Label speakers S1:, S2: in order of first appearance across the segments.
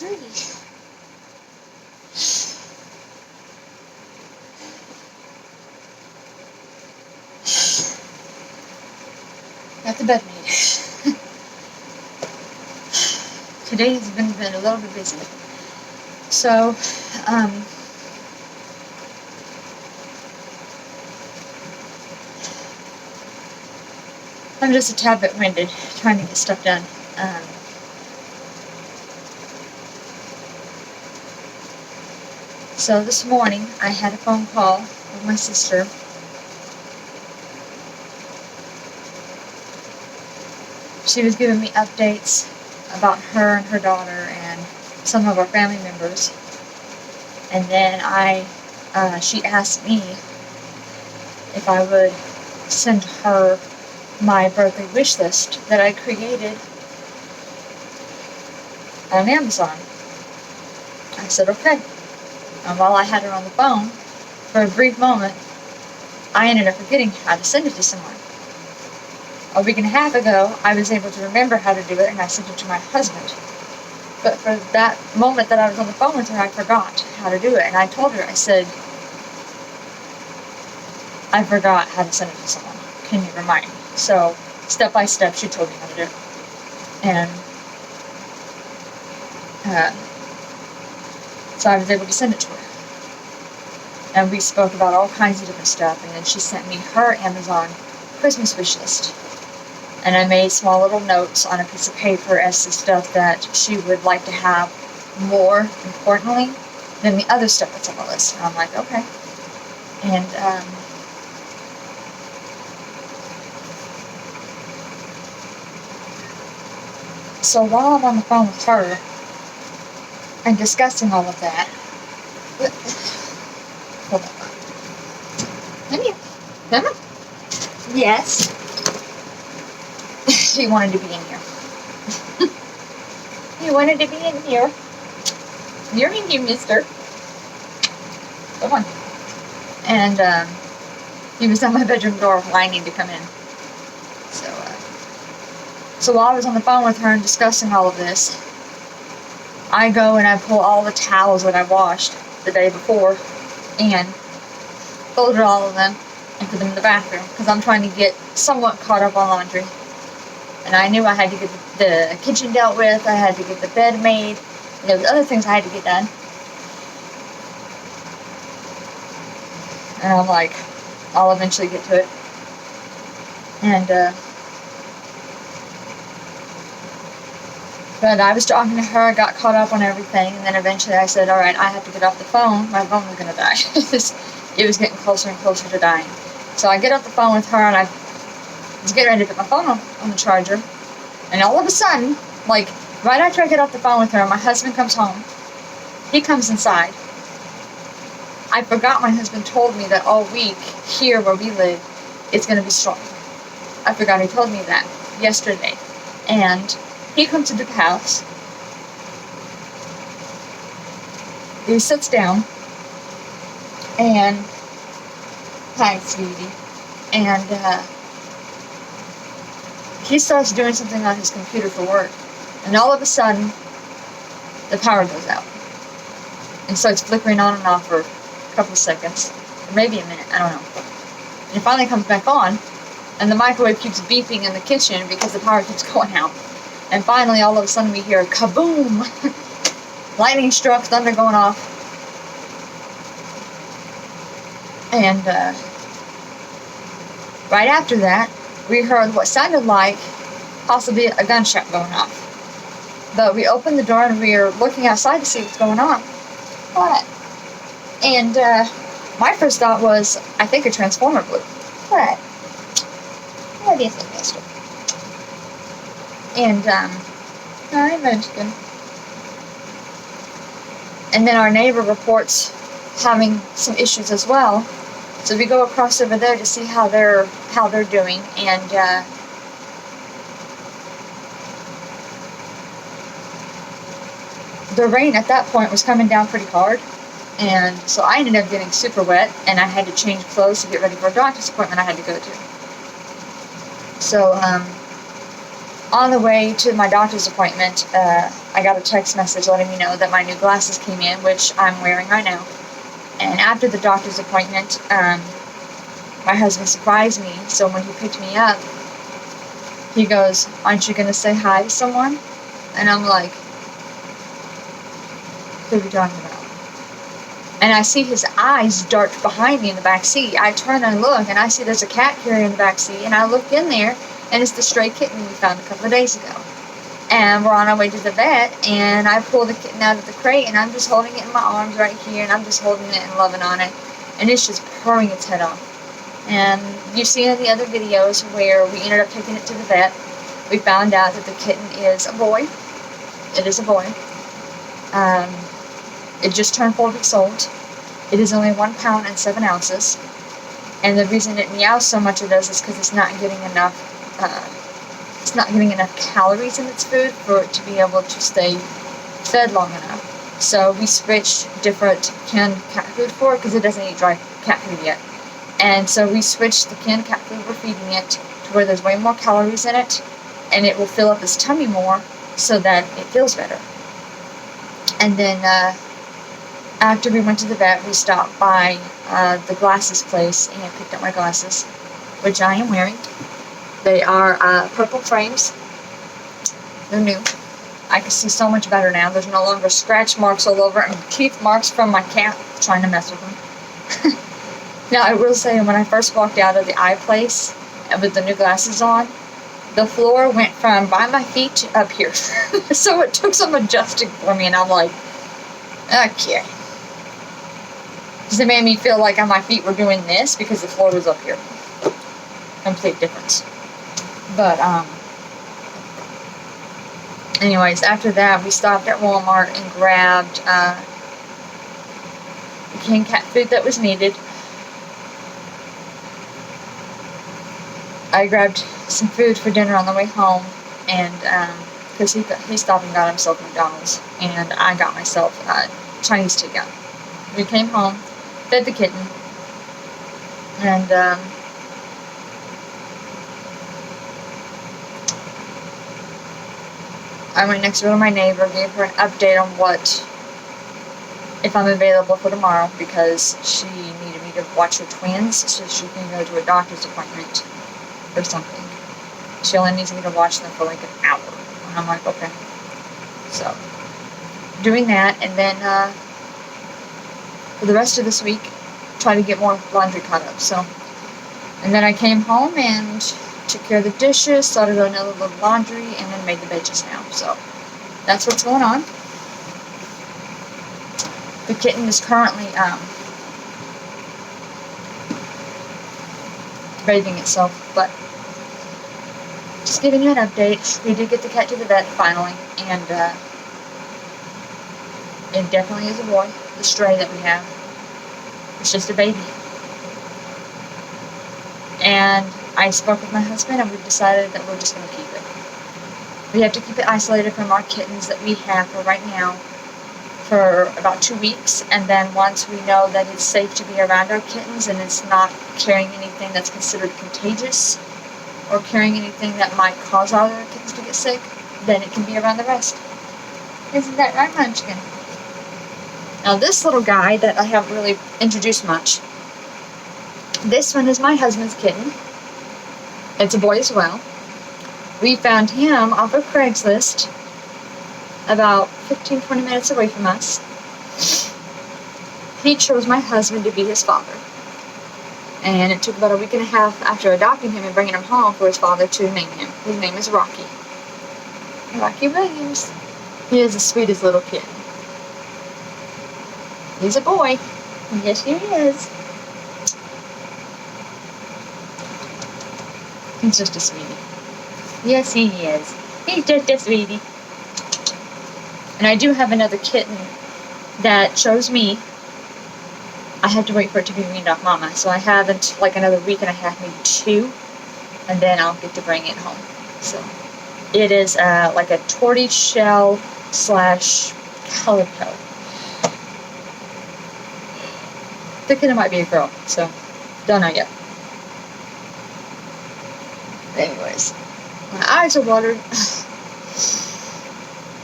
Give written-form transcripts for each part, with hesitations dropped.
S1: Really? Got the bed made. Today's been a little bit busy. So, I'm just a tad bit winded trying to get stuff done. So this morning I had a phone call with my sister. She was giving me updates about her and her daughter and some of our family members. And then she asked me if I would send her my birthday wish list that I created on Amazon. I said, okay. And while I had her on the phone, for a brief moment, I ended up forgetting how to send it to someone. A week and a half ago, I was able to remember how to do it, and I sent it to my husband. But for that moment that I was on the phone with her, I forgot how to do it. And I told her, I said, I forgot how to send it to someone. Can you remind me? So, step by step, she told me how to do it. And so I was able to send it to her. And we spoke about all kinds of different stuff. And then she sent me her Amazon Christmas wish list. And I made small little notes on a piece of paper as to stuff that she would like to have more importantly than the other stuff that's on the list. And I'm like, okay. And so while I'm on the phone with her and discussing all of that, hold on. Come here. Come on. Yes. She wanted to be in here. You wanted to be in here. You're in here, mister. Come on. And he was at my bedroom door whining to come in. So while I was on the phone with her and discussing all of this, I go and I pull all the towels that I washed the day before and folded all of them and put them in the bathroom because I'm trying to get somewhat caught up on laundry. And I knew I had to get the kitchen dealt with, I had to get the bed made, and there was other things I had to get done. And I'm like, I'll eventually get to it. And, but I was talking to her, I got caught up on everything, and then eventually I said, alright, I have to get off the phone, my phone was going to die. It was getting closer and closer to dying. So I get off the phone with her, and I was getting ready to put my phone on the charger, and all of a sudden, like, right after I get off the phone with her, my husband comes home. He comes inside. I forgot my husband told me that all week, here where we live, it's going to be stormy. I forgot he told me that yesterday. And he comes into the house. He sits down. And, hi, sweetie. And, he starts doing something on his computer for work. And all of a sudden, the power goes out. And starts flickering on and off for a couple of seconds. Or maybe a minute, I don't know. And it finally comes back on. And the microwave keeps beeping in the kitchen because the power keeps going out. And finally, all of a sudden, we hear a kaboom! Lightning struck, thunder going off. And, right after that, we heard what sounded like possibly a gunshot going off. But we opened the door and we were looking outside to see what's going on. What? And my first thought was, I think a transformer blew. What? What do you think, mister? And, hi, Munchkin. And then our neighbor reports having some issues as well. So we go across over there to see how they're doing, and the rain at that point was coming down pretty hard, and so I ended up getting super wet, and I had to change clothes to get ready for a doctor's appointment I had to go to. So On the way to my doctor's appointment, I got a text message letting me know that my new glasses came in, which I'm wearing right now. And after the doctor's appointment, my husband surprised me. So when he picked me up, he goes, "Aren't you going to say hi to someone?" And I'm like, "Who are you talking about?" And I see his eyes dart behind me in the back seat. I turn and look, and I see there's a cat carrier in the back seat. And I look in there, and it's the stray kitten we found a couple of days ago. And we're on our way to the vet, and I pull the kitten out of the crate, and I'm just holding it in my arms right here, and I'm just holding it and loving on it. And it's just purring its head off. And you've seen in the other videos where we ended up taking it to the vet. We found out that the kitten is a boy. It is a boy. It just turned 4 weeks old. It is only 1 pound and 7 ounces. And the reason it meows so much it does is because it's not getting enough calories in its food for it to be able to stay fed long enough. So we switched different canned cat food for it because it doesn't eat dry cat food yet. And so we switched the canned cat food we're feeding it to where there's way more calories in it, and it will fill up its tummy more so that it feels better. And then after we went to the vet, we stopped by the glasses place and picked up my glasses, which I am wearing. They are purple frames. They're new. I can see so much better now. There's no longer scratch marks all over and teeth marks from my cat trying to mess with them. Now, I will say, when I first walked out of the eye place with the new glasses on, the floor went from by my feet to up here. So it took some adjusting for me, and I'm like, okay. Because it made me feel like my feet were doing this because the floor was up here. Complete difference. But, anyways, after that, we stopped at Walmart and grabbed the canned cat food that was needed. I grabbed some food for dinner on the way home, and because he stopped and got himself McDonald's, and I got myself Chinese takeout. We came home, fed the kitten, and I went next door to my neighbor, gave her an update on if I'm available for tomorrow, because she needed me to watch her twins so she can go to a doctor's appointment or something. She only needs me to watch them for like an hour. And I'm like, okay. So, doing that, and then for the rest of this week, try to get more laundry caught up. So, and then I came home and took care of the dishes, started another little laundry, and then made the bed just now. So, that's what's going on. The kitten is currently bathing itself, but just giving you an update. We did get the cat to the vet finally, and it definitely is a boy. The stray that we have, it's just a baby. And I spoke with my husband, and we've decided that we're just going to keep it. We have to keep it isolated from our kittens that we have for right now for about 2 weeks, and then once we know that it's safe to be around our kittens and it's not carrying anything that's considered contagious or carrying anything that might cause our other kittens to get sick, then it can be around the rest. Isn't that right, Munchkin? Now, this little guy that I haven't really introduced much, this one is my husband's kitten. It's a boy as well. We found him off of Craigslist about 15-20 minutes away from us. He chose my husband to be his father. And it took about a week and a half after adopting him and bringing him home for his father to name him. His name is Rocky. Rocky Williams. He is the sweetest little kid. He's a boy. Yes, he is. He's just a sweetie. Yes, he is. He's just a sweetie. And I do have another kitten that chose me. I have to wait for it to be weaned off Mama, so I have like another week and a half, maybe 2, and then I'll get to bring it home. So it is like a tortoiseshell / calico. Thinking it might be a girl, so don't know yet. Anyways, My eyes are watered.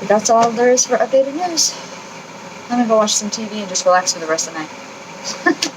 S1: But that's all there is for updated news. I'm gonna go watch some TV and just relax for the rest of the night.